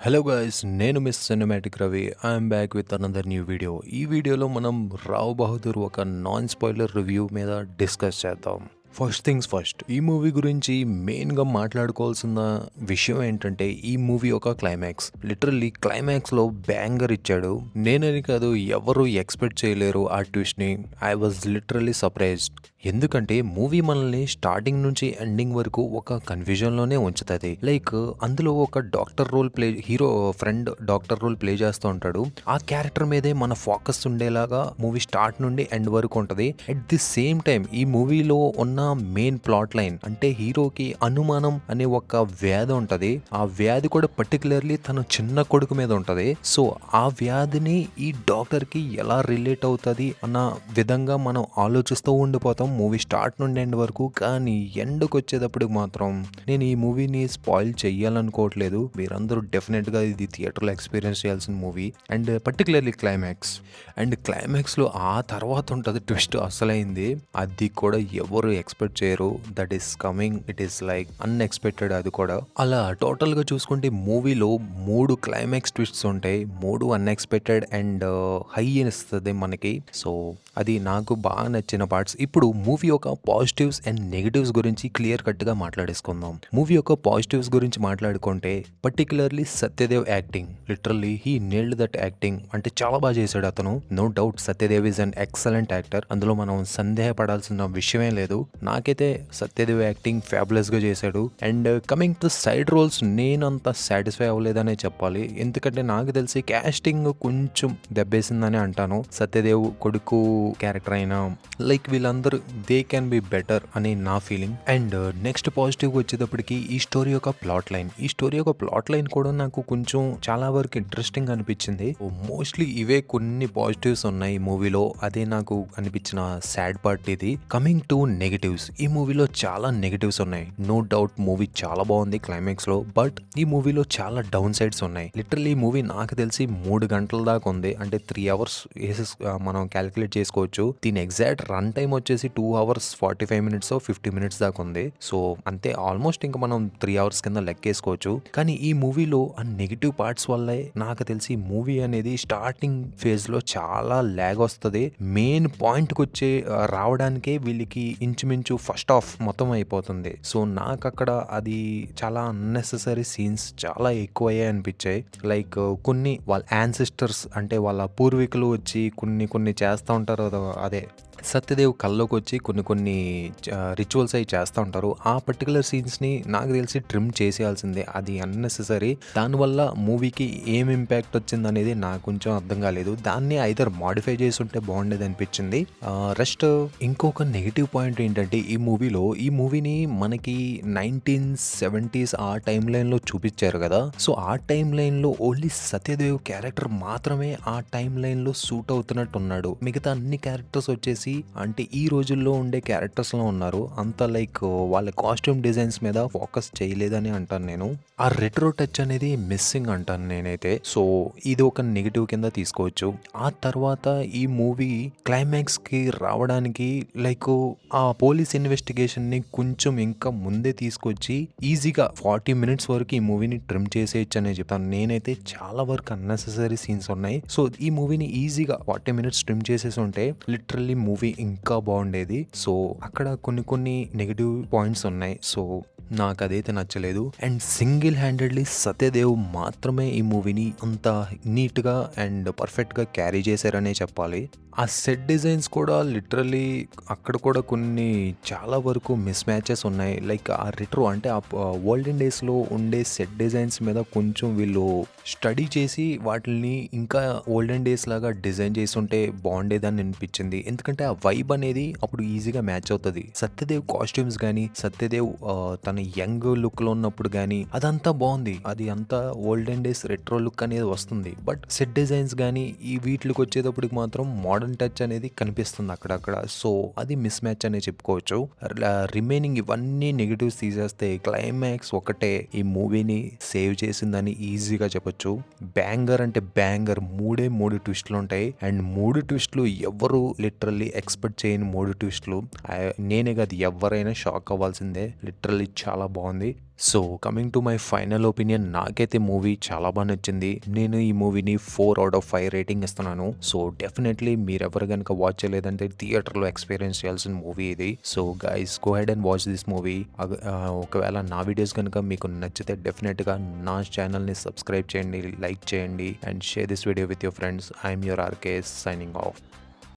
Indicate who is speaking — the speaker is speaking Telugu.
Speaker 1: హలో గాయ్స్, నేను miss cinematic Ravi. I'm back with another new video. ఈ వీడియోలో మనం రావ్ బహదూర్ ఒక నాన్ స్పాయిలర్ రివ్యూ మీద డిస్కస్ చేద్దాం. ఫస్ట్ థింగ్స్ ఫస్ట్, ఈ మూవీ గురించి మెయిన్గా మాట్లాడుకోవాల్సిన విషయం ఏంటంటే ఈ మూవీ ఒక క్లైమాక్స్. లిటరల్లీ క్లైమాక్స్లో బ్యాంగర్ ఇచ్చాడు. నేనని కాదు, ఎవరు ఎక్స్పెక్ట్ చేయలేరు ఆ ట్విస్ట్ని. I was literally surprised. ఎందుకంటే మూవీ మనల్ని స్టార్టింగ్ నుంచి ఎండింగ్ వరకు ఒక కన్ఫ్యూజన్లోనే ఉంచుతుంది. లైక్ అందులో ఒక doctor role hero friend doctor role play చేస్తూ ఉంటాడు. ఆ క్యారెక్టర్ మీదే మన ఫోకస్ ఉండేలాగా మూవీ స్టార్ట్ నుండి ఎండ్ వరకు ఉంటుంది. అట్ ది సేమ్ టైం ఈ మూవీలో ఉన్న మెయిన్ ప్లాట్ లైన్ అంటే హీరోకి అనుమానం అనే ఒక వ్యాధి ఉంటుంది. ఆ వ్యాధి కూడా పర్టికులర్లీ తన చిన్న కొడుకు మీద ఉంటుంది. సో ఆ వ్యాధిని ఈ డాక్టర్ కి ఎలా రిలేట్ అవుతుంది అన్న విధంగా మనం ఆలోచిస్తూ ఉండిపోతాం మూవీ స్టార్ట్ నుండి ఎండ్ వరకు. కానీ ఎండ్కి వచ్చేటప్పుడు మాత్రం నేను ఈ మూవీని స్పాయిల్ చెయ్యాలనుకోవట్లేదు. మీరందరూ డెఫినెట్గా ఇది థియేటర్లో ఎక్స్పీరియన్స్ చేయాల్సిన movie. And particularly climax. And క్లైమాక్స్లో ఆ తర్వాత ఉంటుంది ట్విస్ట్ అసలైంది. అది కూడా ఎవరు ఎక్స్పెక్ట్ చేయరు. That is coming, it is like unexpected. అది కూడా అలా టోటల్గా చూసుకుంటే మూవీలో 3 క్లైమాక్స్ ట్విస్ట్స్ ఉంటాయి. 3 అన్ఎక్స్పెక్టెడ్ అండ్ హై ఇస్తుంది మనకి. సో అది నాకు బాగా నచ్చిన పార్ట్స్. ఇప్పుడు మూవీ యొక్క పాజిటివ్స్ అండ్ నెగిటివ్స్ గురించి క్లియర్ కట్గా మాట్లాడేసుకుందాం. మూవీ యొక్క పాజిటివ్స్ గురించి మాట్లాడుకుంటే particularly Satyadev acting, literally he nailed that acting. అంటే చాలా బాగా చేశాడు అతను. No doubt Satyadev is an excellent actor. అందులో మనం సందేహపడాల్సిన విషయమే లేదు. నాకైతే సత్యదేవ్ యాక్టింగ్ ఫ్యాబులస్ గా చేశాడు. And coming to side roles, నేను అంత సాటిస్ఫై అవ్వలేదనే చెప్పాలి. ఎందుకంటే నాకు తెలిసి క్యాస్టింగ్ కొంచెం దెబ్బేసిందని అంటాను. సత్యదేవ్ కొడుకు క్యారెక్టర్ అయినా లైక్ వీళ్ళందరూ దే క్యాన్ బి బెటర్ అని నా ఫీలింగ్. అండ్ నెక్స్ట్ పాజిటివ్ వచ్చేటప్పటికి ఈ స్టోరీ యొక్క ప్లాట్ లైన్. ఈ స్టోరీ యొక్క ప్లాట్ లైన్ కూడా నాకు కొంచెం చాలా వరకు ఇంట్రెస్టింగ్ అనిపించింది. మోస్ట్లీ ఇవే కొన్ని పాజిటివ్స్ ఉన్నాయి ఈ మూవీలో. అదే నాకు అనిపించిన సాడ్ పార్ట్ ఇది. కమింగ్ టు నెగటివ్స్, ఈ మూవీలో చాలా నెగటివ్స్ ఉన్నాయి. నో డౌట్ మూవీ చాలా బాగుంది క్లైమాక్స్ లో, బట్ ఈ మూవీలో చాలా డౌన్ సైడ్స్ ఉన్నాయి. లిటరల్లీ ఈ మూవీ నాకు తెలిసి 3 గంటల దాకా ఉంది. అంటే 3 అవర్స్ మనం క్యాలిక్యులేట్ చేసుకోవచ్చు. దీని ఎగ్జాక్ట్ రన్ టైం వచ్చేసి 2 అవర్స్ 45 మినిట్స్ 50 మినిట్స్ దాకా ఉంది. సో అంతే, ఆల్మోస్ట్ ఇంకా మనం 3 అవర్స్ కింద లెక్కేసుకోవచ్చు. కానీ ఈ మూవీలో ఆ నెగిటివ్ పార్ట్స్ వల్లే నాకు తెలిసి మూవీ అనేది స్టార్టింగ్ ఫేజ్ లో చాలా ల్యాగ్ వస్తుంది. మెయిన్ పాయింట్ కి వచ్చే రావడానికే వీళ్ళకి ఇంచుమించు ఫస్ట్ హాఫ్ మొత్తం అయిపోతుంది. సో నాకు అక్కడ అది చాలా అన్నెసెసరీ సీన్స్ చాలా ఎక్కువయ్యాయి అనిపించాయి. లైక్ కొన్ని వాళ్ళ యాన్సిస్టర్స్ అంటే వాళ్ళ పూర్వీకులు వచ్చి కొన్ని చేస్తూ ఉంటారు. అదే సత్యదేవ్ కల్లోకి వచ్చి కొన్ని రిచువల్స్ అవి చేస్తూ ఉంటారు. ఆ పర్టికులర్ సీన్స్ని నాకు తెలిసి ట్రిమ్ చేసేయాల్సిందే. అది అన్నెసెసరీ. దానివల్ల మూవీకి ఏం ఇంపాక్ట్ వచ్చింది అనేది నాకు కొంచెం అర్థం కాలేదు. దాన్ని ఐదర్ మాడిఫై చేసి ఉంటే బాగుండేది అనిపించింది. రెస్ట్ ఇంకొక నెగిటివ్ పాయింట్ ఏంటంటే ఈ మూవీని మనకి 1970s ఆ టైం లైన్లో చూపించారు కదా. సో ఆ టైం లైన్లో ఓన్లీ సత్యదేవ్ క్యారెక్టర్ మాత్రమే ఆ టైం లైన్లో సూట్ అవుతున్నట్టు ఉన్నాడు. మిగతా అన్ని క్యారెక్టర్స్ వచ్చేసి అంటే ఈ రోజుల్లో ఉండే క్యారెక్టర్స్ లో ఉన్నారు. అంత లైక్ వాళ్ళ కాస్ట్యూమ్ డిజైన్స్ మీద ఫోకస్ చేయలేదని అంటాను నేను. ఆ రెట్రో టచ్ అనేది మిస్సింగ్ అంటాను నేనైతే. సో ఇది ఒక నెగిటివ్ కింద తీసుకోవచ్చు. ఆ తర్వాత ఈ మూవీ క్లైమాక్స్ కి రావడానికి లైక్ ఆ పోలీస్ ఇన్వెస్టిగేషన్ ని కొంచెం ఇంకా ముందే తీసుకొచ్చి ఈజీగా 40 మినిట్స్ వరకు ఈ మూవీని ట్రిమ్ చేసేయచ్చు అనే చెప్తాను నేనైతే. చాలా వరకు అన్నెసెసరీ సీన్స్ ఉన్నాయి. సో ఈ మూవీని ఈజీగా 40 మినిట్స్ ట్రిమ్ చేసేసి ఉంటే లిటరల్లీ మూవీ ఇంకా బాగుండేది. సో అక్కడ కొన్ని నెగిటివ్ పాయింట్స్ ఉన్నాయి. సో నాకు అదైతే నచ్చలేదు. అండ్ సింగిల్ హ్యాండెడ్లీ సత్యదేవ్ మాత్రమే ఈ మూవీని అంత నీట్గా అండ్ పర్ఫెక్ట్గా క్యారీ చేశారనే చెప్పాలి. ఆ సెట్ డిజైన్స్ కూడా లిటరల్లీ అక్కడ కూడా కొన్ని చాలా వరకు మిస్ మ్యాచెస్ ఉన్నాయి. లైక్ ఆ రిట్రో అంటే ఆ ఓల్డెన్ డేస్లో ఉండే సెట్ డిజైన్స్ మీద కొంచెం వీళ్ళు స్టడీ చేసి వాటిని ఇంకా ఓల్డెన్ డేస్ లాగా డిజైన్ చేసి ఉంటే బాగుండేదని అనిపించింది. ఎందుకంటే ఆ వైబ్ అనేది అప్పుడు ఈజీగా మ్యాచ్ అవుతుంది. సత్యదేవ్ కాస్ట్యూమ్స్ కానీ సత్యదేవ్ తన యంగ్ లుక్ లో ఉన్నప్పుడు కానీ అదంతా బాగుంది. అది అంతా ఓల్డెన్ డేస్ రెట్రో లుక్ అనేది వస్తుంది. బట్ సెట్ డిజైన్స్ కానీ ఈ వీటికి వచ్చేటప్పటికి మాత్రం మోడర్న్ టచ్ అనేది కనిపిస్తుంది అక్కడక్కడ. సో అది మిస్ మ్యాచ్ అనే చెప్పుకోవచ్చు. రిమైనింగ్ ఇవన్నీ నెగిటివ్స్ తీసేస్తే క్లైమాక్స్ ఒకటే ఈ మూవీని సేవ్ చేసిందని ఈజీగా చెప్పొచ్చు. బ్యాంగర్ అంటే బ్యాంగర్. 3 ట్విస్టులు ఉంటాయి. అండ్ 3 ట్విస్టులు ఎవరు లిటరల్లీ ఎక్స్‌పెక్ట్ చేయని 3 ట్విస్ట్‌లు. నేనే కాదు ఎవ్వరైనా షాక్ అవ్వాల్సిందే. లిటరల్లీ చాలా బావుంది. So, coming to my final opinion నాకైతే మూవీ చాలా బా నచ్చింది. నేను ఈ మూవీని 4 ఔట్ ఆఫ్ 5 రేటింగ్ ఇస్తున్నాను. సో, డెఫినెట్‌లీ మీరెవరు గనుక వాచ్ చేయలేదంటే థియేటర్‌లో ఎక్స్‌పీరియన్స్ చేయాల్సిన మూవీ ఇది. So, guys go ahead and watch this movie. ఒకవేళ నా వీడియోస్ గనుక మీకు నచ్చితే డెఫినెట్‌గా నా ఛానల్‌ని సబ్స్క్రైబ్ చేయండి, లైక్ చేయండి and share this video with your friends. I am your RK signing of.